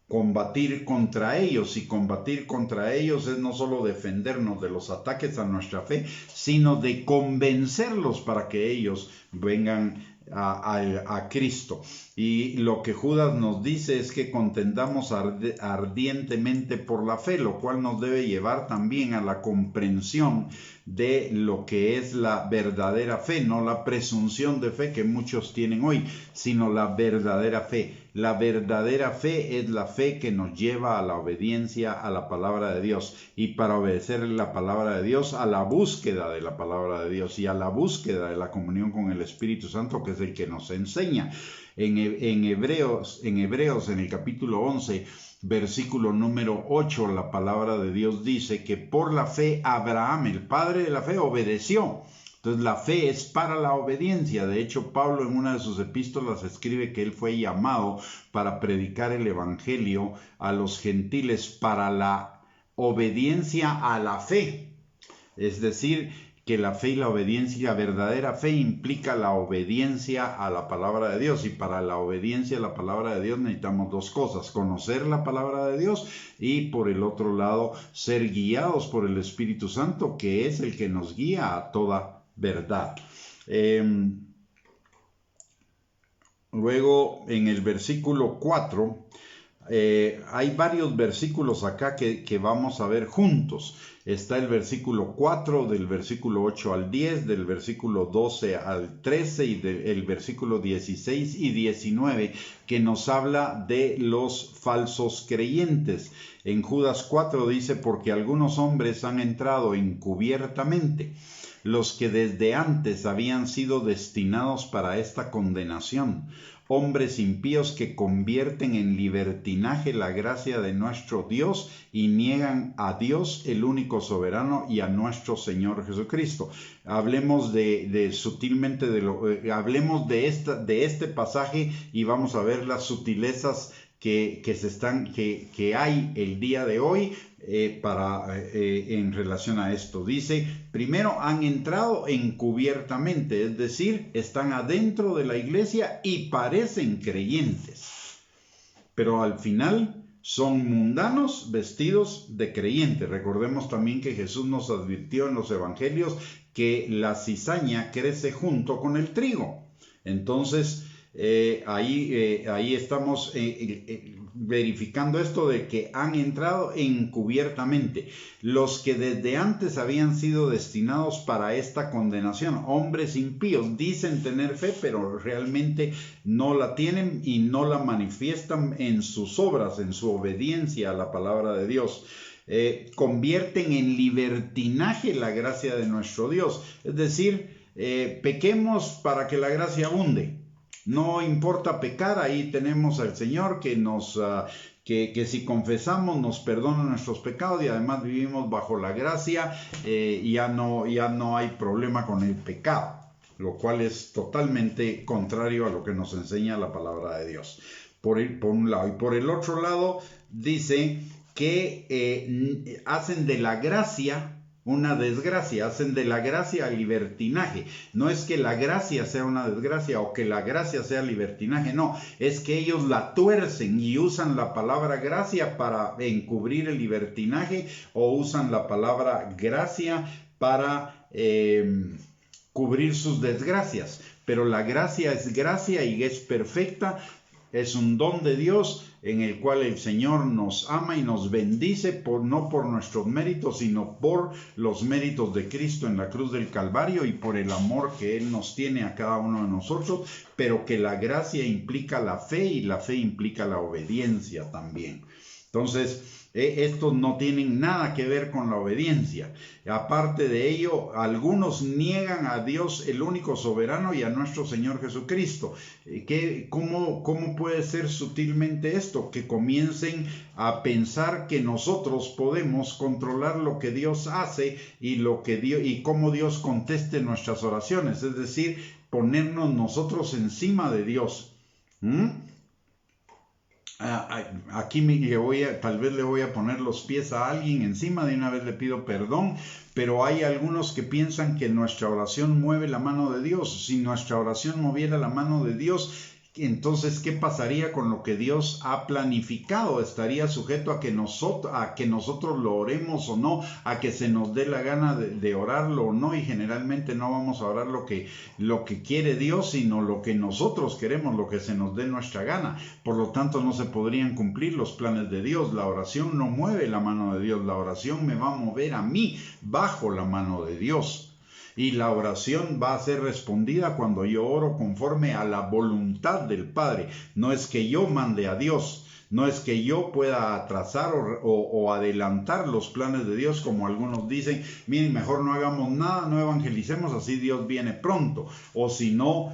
combatir contra ellos, y combatir contra ellos es no solo defendernos de los ataques a nuestra fe, sino de convencerlos para que ellos vengan a Cristo. Y lo que Judas nos dice es que contendamos ardientemente por la fe, lo cual nos debe llevar también a la comprensión de lo que es la verdadera fe, no la presunción de fe que muchos tienen hoy, sino la verdadera fe. La verdadera fe es la fe que nos lleva a la obediencia a la palabra de Dios, y para obedecer la palabra de Dios, a la búsqueda de la palabra de Dios y a la búsqueda de la comunión con el Espíritu Santo, que es el que nos enseña. En Hebreos, en el capítulo 11, versículo número 8, la palabra de Dios dice que por la fe Abraham, el padre de la fe, obedeció. Entonces la fe es para la obediencia. De hecho, Pablo en una de sus epístolas escribe que él fue llamado para predicar el evangelio a los gentiles para la obediencia a la fe. Es decir, que la fe y la obediencia, verdadera fe, implica la obediencia a la palabra de Dios. Y para la obediencia a la palabra de Dios necesitamos dos cosas: conocer la palabra de Dios y, por el otro lado, ser guiados por el Espíritu Santo, que es el que nos guía a toda verdad. Luego, en el versículo 4, hay varios versículos acá que vamos a ver juntos. Está el versículo 4, del versículo 8 al 10, del versículo 12 al 13 y del versículo 16 y 19, que nos habla de los falsos creyentes. En Judas 4 dice: porque algunos hombres han entrado encubiertamente, los que desde antes habían sido destinados para esta condenación, hombres impíos que convierten en libertinaje la gracia de nuestro Dios y niegan a Dios, el único soberano, y a nuestro Señor Jesucristo. Hablemos sutilmente hablemos de este pasaje y vamos a ver las sutilezas que hay el día de hoy en relación a esto. Dice: primero, han entrado encubiertamente, es decir, están adentro de la iglesia y parecen creyentes, pero al final son mundanos vestidos de creyentes. Recordemos también que Jesús nos advirtió en los evangelios que la cizaña crece junto con el trigo. Entonces, ahí estamos verificando esto de que han entrado encubiertamente, los que desde antes habían sido destinados para esta condenación, hombres impíos. Dicen tener fe, pero realmente no la tienen y no la manifiestan en sus obras, en su obediencia a la palabra de Dios. Convierten en libertinaje la gracia de nuestro Dios, es decir, pequemos para que la gracia abunde. No importa pecar, ahí tenemos al Señor que si confesamos nos perdona nuestros pecados y además vivimos bajo la gracia, y ya no hay problema con el pecado, lo cual es totalmente contrario a lo que nos enseña la palabra de Dios. Por un lado. Y por el otro lado dice que hacen de la gracia una desgracia, hacen de la gracia libertinaje. No es que la gracia sea una desgracia o que la gracia sea libertinaje, no, es que ellos la tuercen y usan la palabra gracia para encubrir el libertinaje, o usan la palabra gracia para cubrir sus desgracias. Pero la gracia es gracia y es perfecta. Es un don de Dios en el cual el Señor nos ama y nos bendice, no por nuestros méritos, sino por los méritos de Cristo en la cruz del Calvario y por el amor que Él nos tiene a cada uno de nosotros, pero que la gracia implica la fe y la fe implica la obediencia también. Entonces, estos no tienen nada que ver con la obediencia. Aparte de ello, algunos niegan a Dios, el único soberano, y a nuestro Señor Jesucristo. ¿Cómo puede ser sutilmente esto? Que comiencen a pensar que nosotros podemos controlar lo que Dios hace y cómo Dios conteste nuestras oraciones. Es decir, ponernos nosotros encima de Dios. Aquí tal vez le voy a poner los pies a alguien encima, de una vez le pido perdón, pero hay algunos que piensan que nuestra oración mueve la mano de Dios. Si nuestra oración moviera la mano de Dios, entonces, ¿qué pasaría con lo que Dios ha planificado? ¿Estaría sujeto a que nosotros lo oremos o no, a que se nos dé la gana de orarlo o no? Y generalmente no vamos a orar lo que quiere Dios, sino lo que nosotros queremos, lo que se nos dé nuestra gana. Por lo tanto, no se podrían cumplir los planes de Dios. La oración no mueve la mano de Dios. La oración me va a mover a mí bajo la mano de Dios. Y la oración va a ser respondida cuando yo oro conforme a la voluntad del Padre. No es que yo mande a Dios, no es que yo pueda atrasar o adelantar los planes de Dios, como algunos dicen: miren, mejor no hagamos nada, no evangelicemos, así Dios viene pronto. O si no,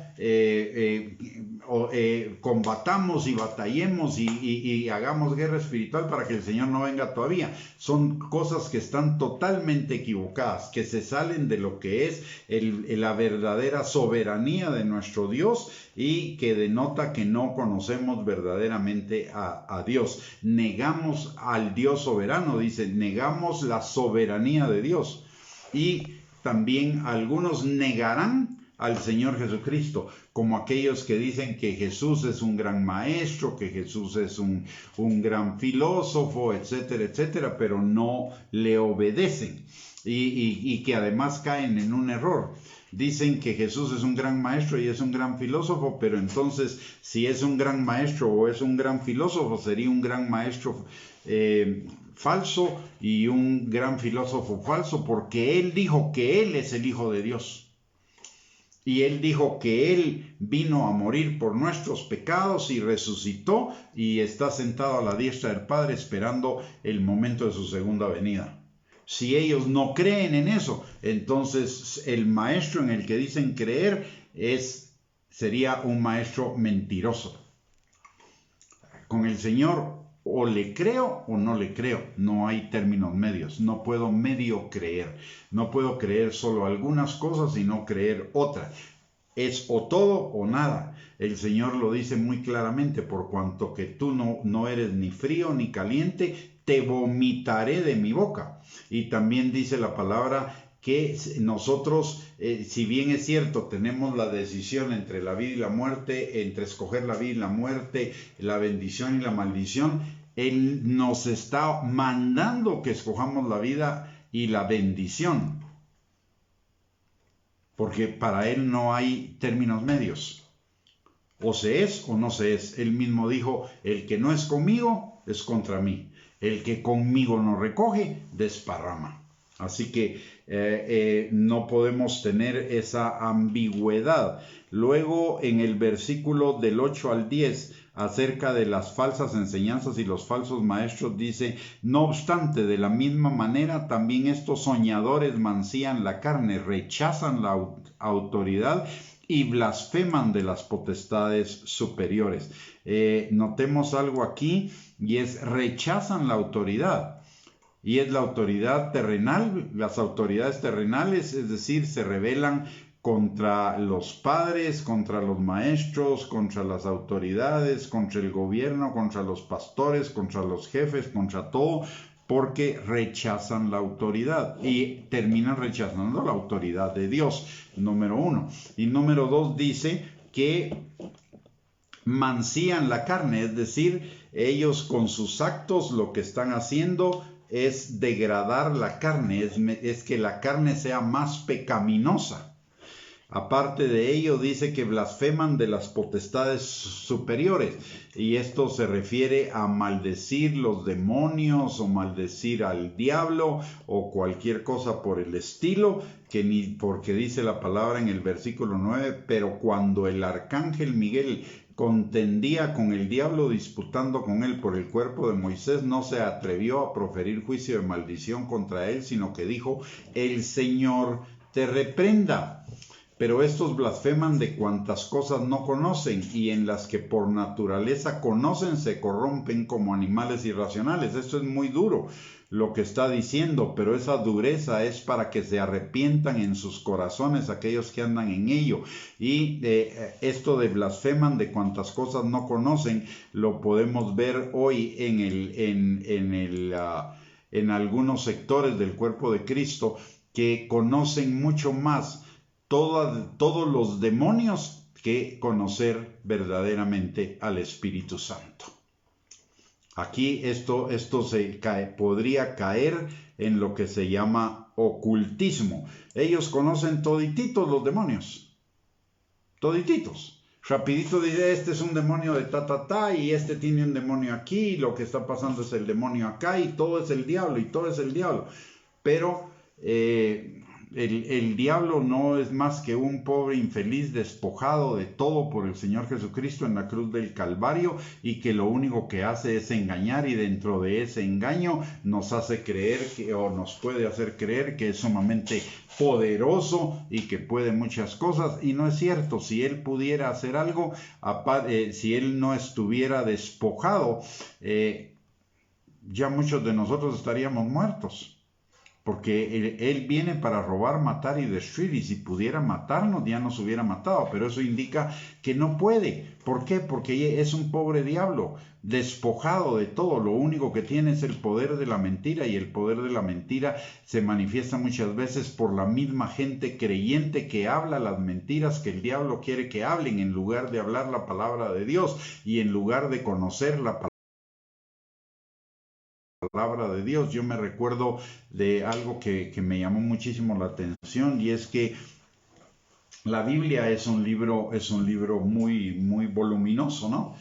combatamos y batallemos y hagamos guerra espiritual para que el Señor no venga todavía. Son cosas que están totalmente equivocadas, que se salen de lo que es la verdadera soberanía de nuestro Dios, y que denota que no conocemos verdaderamente a a Dios. Negamos al Dios soberano, dice, negamos la soberanía de Dios. Y también algunos negarán al Señor Jesucristo, como aquellos que dicen que Jesús es un gran maestro, que Jesús es un gran filósofo, etcétera, etcétera, pero no le obedecen y que además caen en un error. Dicen que Jesús es un gran maestro y es un gran filósofo, pero entonces si es un gran maestro o es un gran filósofo, sería un gran maestro falso y un gran filósofo falso, porque él dijo que él es el Hijo de Dios. Y él dijo que él vino a morir por nuestros pecados y resucitó y está sentado a la diestra del Padre esperando el momento de su segunda venida. Si ellos no creen en eso, entonces el maestro en el que dicen creer sería un maestro mentiroso. Con el Señor o le creo o no le creo, no hay términos medios, no puedo medio creer, no puedo creer solo algunas cosas y no creer otras, es o todo o nada. El Señor lo dice muy claramente, por cuanto que tú no eres ni frío ni caliente, te vomitaré de mi boca. Y también dice la palabra que nosotros, si bien es cierto, tenemos la decisión entre la vida y la muerte, entre escoger la vida y la muerte, la bendición y la maldición, Él nos está mandando que escojamos la vida y la bendición, porque para Él no hay términos medios. O se es o no se es. Él mismo dijo, el que no es conmigo es contra mí. El que conmigo no recoge, desparrama. Así que no podemos tener esa ambigüedad. Luego en el versículo del 8 al 10, acerca de las falsas enseñanzas y los falsos maestros, dice, no obstante, de la misma manera también estos soñadores mancían la carne, rechazan la autoridad y blasfeman de las potestades superiores. Notemos algo aquí, y es rechazan la autoridad. Y es la autoridad terrenal, las autoridades terrenales, es decir, se rebelan contra los padres, contra los maestros, contra las autoridades, contra el gobierno, contra los pastores, contra los jefes, contra todo, porque rechazan la autoridad y terminan rechazando la autoridad de Dios, número 1. Y número 2 dice que mancían la carne, es decir, ellos con sus actos lo que están haciendo es degradar la carne, es que la carne sea más pecaminosa. Aparte de ello, dice que blasfeman de las potestades superiores, y esto se refiere a maldecir los demonios o maldecir al diablo o cualquier cosa por el estilo, porque dice la palabra en el versículo 9, pero cuando el arcángel Miguel contendía con el diablo disputando con él por el cuerpo de Moisés, no se atrevió a proferir juicio de maldición contra él, sino que dijo, el Señor te reprenda. Pero estos blasfeman de cuantas cosas no conocen, y en las que por naturaleza conocen se corrompen como animales irracionales. Esto es muy duro lo que está diciendo, pero esa dureza es para que se arrepientan en sus corazones aquellos que andan en ello. Y esto de blasfeman de cuantas cosas no conocen lo podemos ver hoy en algunos sectores del cuerpo de Cristo que conocen mucho más todos los demonios que conocer verdaderamente al Espíritu Santo. Aquí esto podría caer en lo que se llama ocultismo. Ellos conocen todititos los demonios. Todititos. Rapidito diré, este es un demonio de y este tiene un demonio aquí, y lo que está pasando es el demonio acá, y todo es el diablo, y todo es el diablo. Pero el diablo no es más que un pobre infeliz despojado de todo por el Señor Jesucristo en la cruz del Calvario, y que lo único que hace es engañar, y dentro de ese engaño nos hace creer nos puede hacer creer que es sumamente poderoso y que puede muchas cosas, y no es cierto. Si él pudiera hacer algo, si él no estuviera despojado, ya muchos de nosotros estaríamos muertos. porque él viene para robar, matar y destruir, y si pudiera matarnos ya nos hubiera matado, pero eso indica que no puede. ¿Por qué? Porque es un pobre diablo, despojado de todo, lo único que tiene es el poder de la mentira, y el poder de la mentira se manifiesta muchas veces por la misma gente creyente que habla las mentiras que el diablo quiere que hablen, en lugar de hablar la palabra de Dios y en lugar de conocer la palabra de Dios. Yo me recuerdo de algo que me llamó muchísimo la atención, y es que la Biblia es un libro muy, muy voluminoso, ¿no?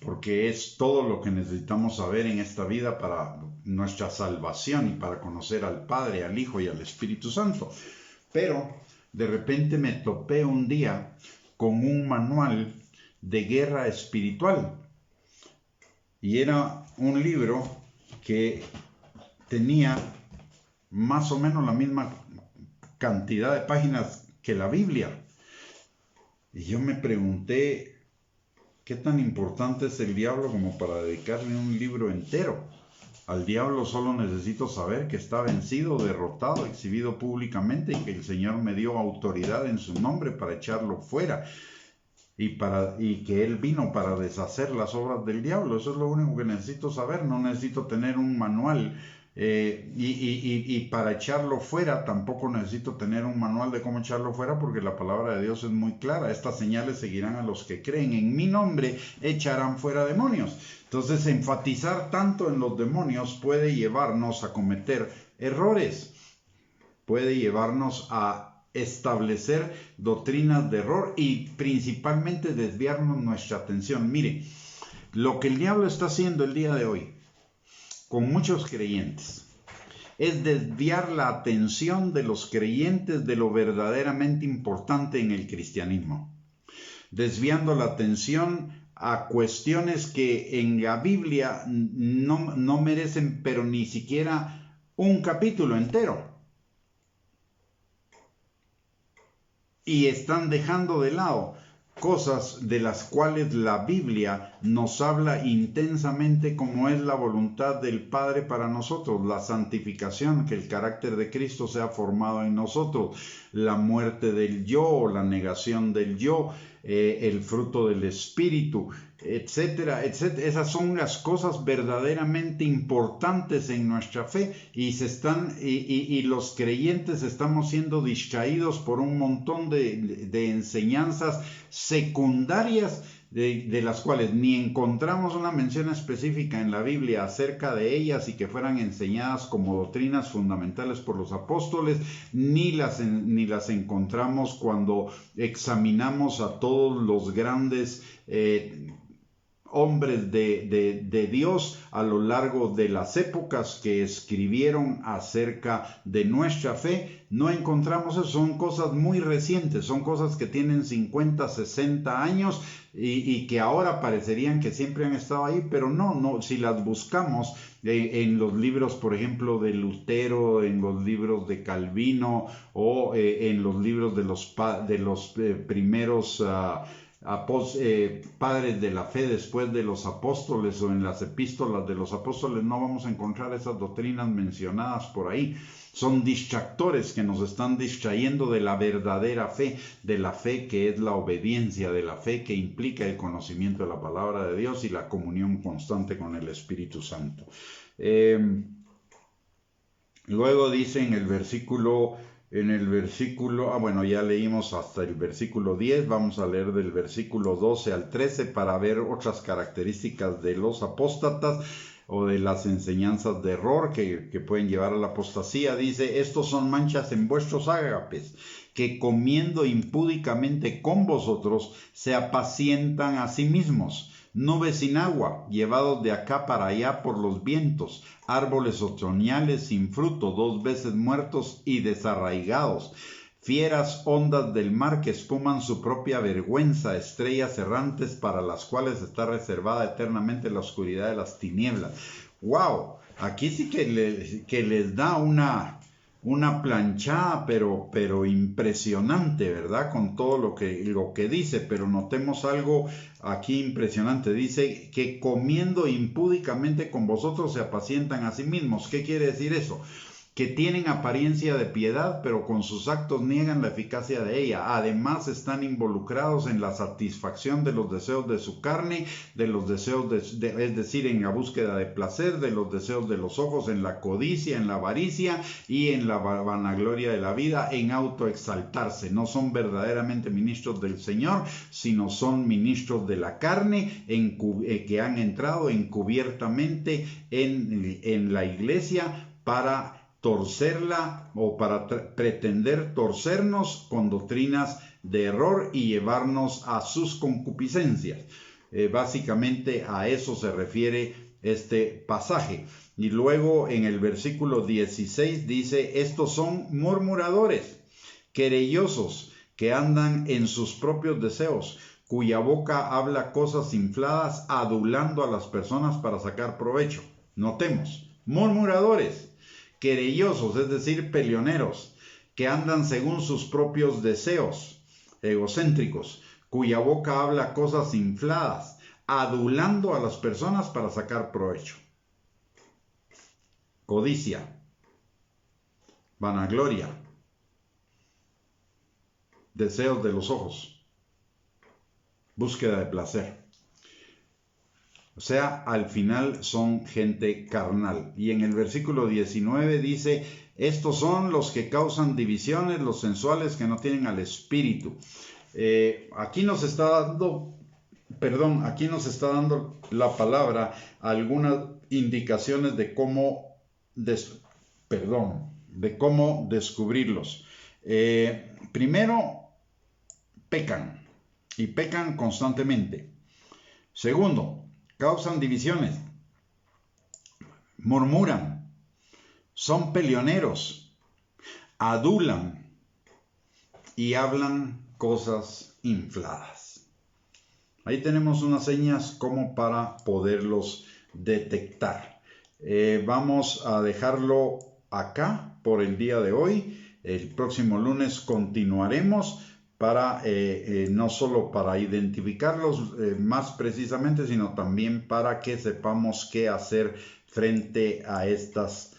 Porque es todo lo que necesitamos saber en esta vida para nuestra salvación y para conocer al Padre, al Hijo y al Espíritu Santo. Pero de repente me topé un día con un manual de guerra espiritual, y era un libro que tenía más o menos la misma cantidad de páginas que la Biblia. Y yo me pregunté, ¿qué tan importante es el diablo como para dedicarle un libro entero? Al diablo solo necesito saber que está vencido, derrotado, exhibido públicamente, y que el Señor me dio autoridad en su nombre para echarlo fuera. Y que Él vino para deshacer las obras del diablo. Eso es lo único que necesito saber. No necesito tener un manual. Y para echarlo fuera tampoco necesito tener un manual de cómo echarlo fuera, porque la palabra de Dios es muy clara. Estas señales seguirán a los que creen. En mi nombre echarán fuera demonios. Entonces, enfatizar tanto en los demonios puede llevarnos a cometer errores. Puede llevarnos a establecer doctrinas de error y principalmente desviarnos nuestra atención. Mire, lo que el diablo está haciendo el día de hoy con muchos creyentes es desviar la atención de los creyentes de lo verdaderamente importante en el cristianismo, desviando la atención a cuestiones que en la Biblia no merecen pero ni siquiera un capítulo entero. Y están dejando de lado cosas de las cuales la Biblia nos habla intensamente, como es la voluntad del Padre para nosotros, la santificación, que el carácter de Cristo sea formado en nosotros, la muerte del yo, la negación del yo, el fruto del Espíritu, etcétera, etcétera. Esas son las cosas verdaderamente importantes en nuestra fe, y los creyentes estamos siendo distraídos por un montón de enseñanzas secundarias, de las cuales ni encontramos una mención específica en la Biblia acerca de ellas y que fueran enseñadas como doctrinas fundamentales por los apóstoles, ni las encontramos cuando examinamos a todos los grandes hombres de Dios a lo largo de las épocas que escribieron acerca de nuestra fe. No encontramos eso, son cosas muy recientes, son cosas que tienen 50, 60 años y que ahora parecerían que siempre han estado ahí, pero no, si las buscamos en los libros, por ejemplo, de Lutero, en los libros de Calvino, o en los libros de los primeros padres de la fe después de los apóstoles, o en las epístolas de los apóstoles, no vamos a encontrar esas doctrinas mencionadas por ahí. Son distractores que nos están distrayendo de la verdadera fe, de la fe que es la obediencia, de la fe que implica el conocimiento de la palabra de Dios y la comunión constante con el Espíritu Santo. Luego dice en el versículo, bueno, ya leímos hasta el versículo 10, vamos a leer del versículo 12 al 13 para ver otras características de los apóstatas o de las enseñanzas de error que pueden llevar a la apostasía. Dice: estos son manchas en vuestros ágapes, que comiendo impúdicamente con vosotros se apacientan a sí mismos. Nubes sin agua, llevados de acá para allá por los vientos, árboles otoñales sin fruto, 2 veces muertos y desarraigados, fieras ondas del mar que espuman su propia vergüenza, estrellas errantes para las cuales está reservada eternamente la oscuridad de las tinieblas. ¡Wow! Aquí sí que les da una una planchada, pero impresionante, ¿verdad? Con todo lo que dice, pero notemos algo aquí impresionante. Dice que comiendo impúdicamente con vosotros se apacientan a sí mismos. ¿Qué quiere decir eso? Que tienen apariencia de piedad, pero con sus actos niegan la eficacia de ella. Además, están involucrados en la satisfacción de los deseos de su carne, de los deseos es decir, en la búsqueda de placer, de los deseos de los ojos, en la codicia, en la avaricia y en la vanagloria de la vida, en autoexaltarse. No son verdaderamente ministros del Señor, sino son ministros de la carne que han entrado encubiertamente en la iglesia para torcerla o para pretender torcernos con doctrinas de error y llevarnos a sus concupiscencias. Básicamente a eso se refiere este pasaje. Y luego en el versículo 16 dice, estos son murmuradores, querellosos, que andan en sus propios deseos, cuya boca habla cosas infladas, adulando a las personas para sacar provecho. Notemos, murmuradores, querellosos, es decir, peleoneros, que andan según sus propios deseos, egocéntricos, cuya boca habla cosas infladas, adulando a las personas para sacar provecho. Codicia, vanagloria, deseos de los ojos, búsqueda de placer. O sea, al final son gente carnal. Y en el versículo 19 dice, estos son los que causan divisiones, los sensuales que no tienen al espíritu. Aquí nos está dando la palabra algunas indicaciones de cómo descubrirlos. Primero, pecan y pecan constantemente. Segundo, causan divisiones, murmuran, son peleoneros, adulan y hablan cosas infladas. Ahí tenemos unas señas como para poderlos detectar. Vamos a dejarlo acá por el día de hoy. El próximo lunes continuaremos para no solo para identificarlos más precisamente, sino también para que sepamos qué hacer frente a estos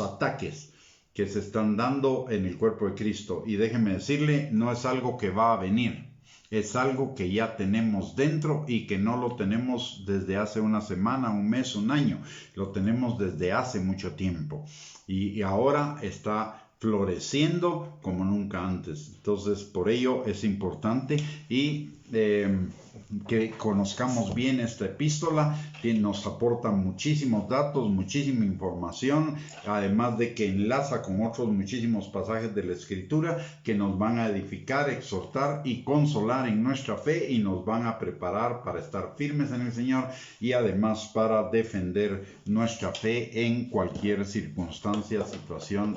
ataques que se están dando en el cuerpo de Cristo. Y déjeme decirle, no es algo que va a venir, es algo que ya tenemos dentro y que no lo tenemos desde hace una semana, un mes, un año, lo tenemos desde hace mucho tiempo y ahora está floreciendo como nunca antes. Entonces, por ello es importante y que conozcamos bien esta epístola, que nos aporta muchísimos datos, muchísima información, además de que enlaza con otros muchísimos pasajes de la Escritura que nos van a edificar, exhortar y consolar en nuestra fe y nos van a preparar para estar firmes en el Señor y además para defender nuestra fe en cualquier circunstancia, situación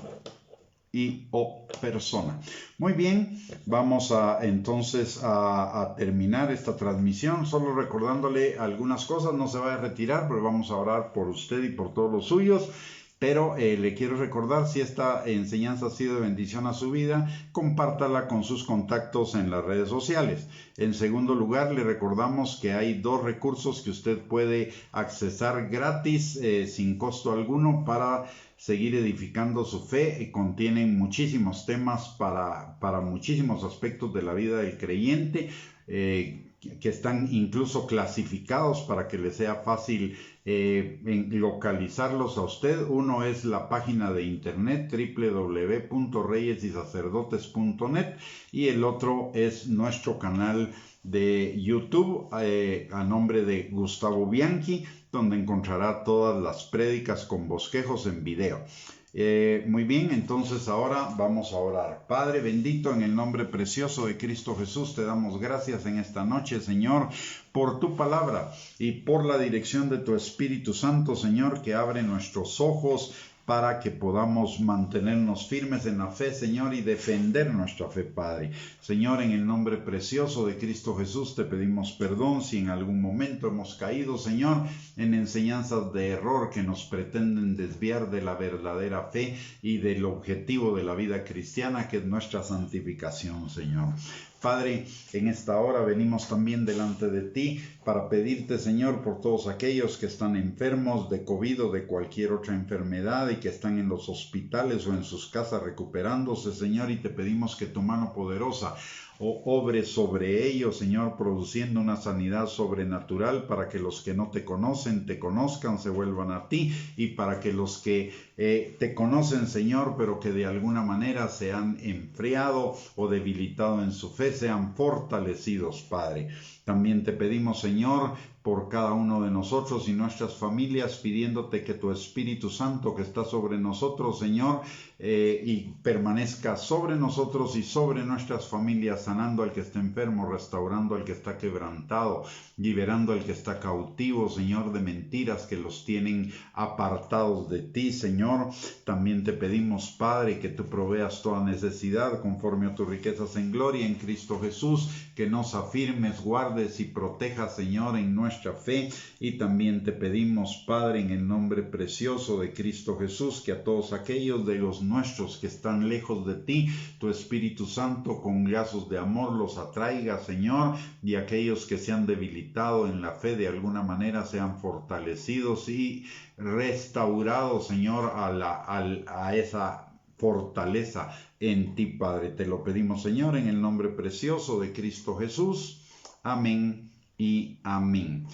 o persona. Muy bien, vamos entonces a terminar esta transmisión, solo recordándole algunas cosas. No se vaya a retirar, pero vamos a orar por usted y por todos los suyos. Pero le quiero recordar, si esta enseñanza ha sido de bendición a su vida, compártala con sus contactos en las redes sociales. En segundo lugar, le recordamos que hay 2 recursos que usted puede accesar gratis, sin costo alguno, para seguir edificando su fe. Contienen muchísimos temas para muchísimos aspectos de la vida del creyente, que están incluso clasificados para que le sea fácil localizarlos a usted. Uno es la página de internet www.reyesysacerdotes.net y el otro es nuestro canal de YouTube a nombre de Gustavo Bianchi, donde encontrará todas las prédicas con bosquejos en video. Muy bien, entonces ahora vamos a orar. Padre bendito, en el nombre precioso de Cristo Jesús, te damos gracias en esta noche, Señor, por tu palabra y por la dirección de tu Espíritu Santo, Señor, que abre nuestros ojos para que podamos mantenernos firmes en la fe, Señor, y defender nuestra fe, Padre. Señor, en el nombre precioso de Cristo Jesús, te pedimos perdón si en algún momento hemos caído, Señor, en enseñanzas de error que nos pretenden desviar de la verdadera fe y del objetivo de la vida cristiana, que es nuestra santificación, Señor. Padre, en esta hora venimos también delante de ti para pedirte, Señor, por todos aquellos que están enfermos de COVID o de cualquier otra enfermedad y que están en los hospitales o en sus casas recuperándose, Señor, y te pedimos que tu mano poderosa obre sobre ellos, Señor, produciendo una sanidad sobrenatural para que los que no te conocen, te conozcan, se vuelvan a ti, y para que los que te conocen, Señor, pero que de alguna manera se han enfriado o debilitado en su fe, sean fortalecidos, Padre. También te pedimos, Señor, por cada uno de nosotros y nuestras familias, pidiéndote que tu Espíritu Santo que está sobre nosotros, Señor, y permanezca sobre nosotros y sobre nuestras familias, sanando al que está enfermo, restaurando al que está quebrantado, liberando al que está cautivo, Señor, de mentiras que los tienen apartados de ti, Señor. También te pedimos, Padre, que tú proveas toda necesidad conforme a tus riquezas en gloria en Cristo Jesús, que nos afirmes, guardes y protejas, Señor, en nuestra fe. Y también te pedimos, Padre, en el nombre precioso de Cristo Jesús, que a todos aquellos de los nuestros que están lejos de ti, tu Espíritu Santo con lazos de amor los atraiga, Señor, y aquellos que se han debilitado en la fe de alguna manera sean fortalecidos y restaurados, Señor, a esa fortaleza en ti, Padre. Te lo pedimos, Señor, en el nombre precioso de Cristo Jesús. Amén y amén.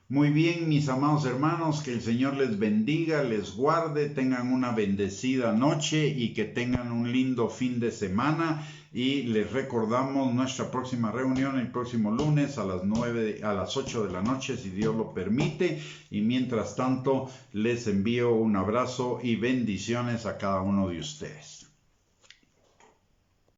Muy bien, mis amados hermanos, que el Señor les bendiga, les guarde, tengan una bendecida noche y que tengan un lindo fin de semana. Y les recordamos nuestra próxima reunión el próximo lunes a las 8 de la noche, si Dios lo permite. Y mientras tanto, les envío un abrazo y bendiciones a cada uno de ustedes.